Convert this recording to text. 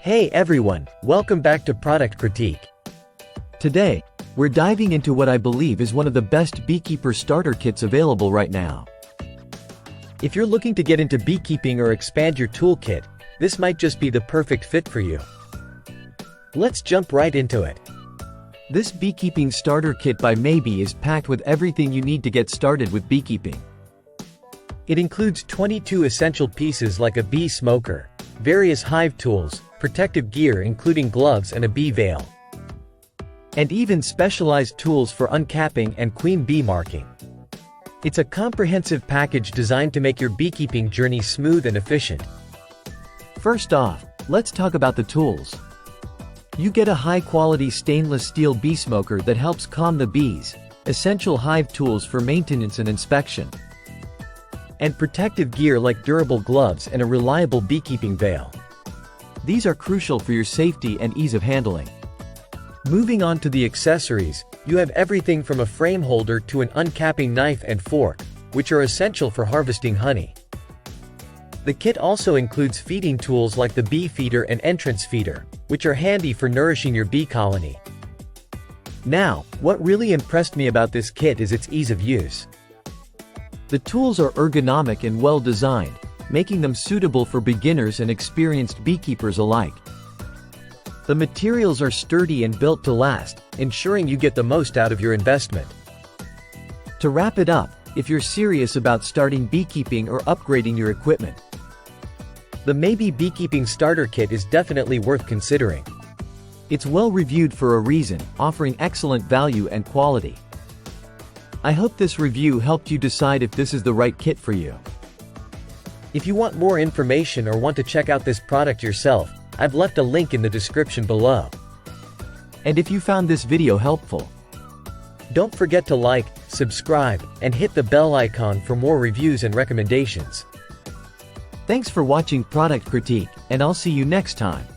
Hey everyone, welcome back to Product Critique. Today, we're diving into what I believe is one of the best beekeeper starter kits available right now. If you're looking to get into beekeeping or expand your toolkit, this might just be the perfect fit for you. Let's jump right into it. This beekeeping starter kit by MayBee is packed with everything you need to get started with beekeeping. It includes 22 essential pieces like a bee smoker, various hive tools, protective gear including gloves and a bee veil, and even specialized tools for uncapping and queen bee marking. It's a comprehensive package designed to make your beekeeping journey smooth and efficient. First off, let's talk about the tools. You get a high-quality stainless steel bee smoker that helps calm the bees, essential hive tools for maintenance and inspection, and protective gear like durable gloves and a reliable beekeeping veil. These are crucial for your safety and ease of handling. Moving on to the accessories, you have everything from a frame holder to an uncapping knife and fork, which are essential for harvesting honey. The kit also includes feeding tools like the bee feeder and entrance feeder, which are handy for nourishing your bee colony. Now, what really impressed me about this kit is its ease of use. The tools are ergonomic and well designed, making them suitable for beginners and experienced beekeepers alike. The materials are sturdy and built to last, ensuring you get the most out of your investment. To wrap it up, if you're serious about starting beekeeping or upgrading your equipment, the MayBee Beekeeping Starter Kit is definitely worth considering. It's well reviewed for a reason, offering excellent value and quality. I hope this review helped you decide if this is the right kit for you. If you want more information or want to check out this product yourself, I've left a link in the description below. And if you found this video helpful, don't forget to like, subscribe, and hit the bell icon for more reviews and recommendations. Thanks for watching Product Critique, and I'll see you next time.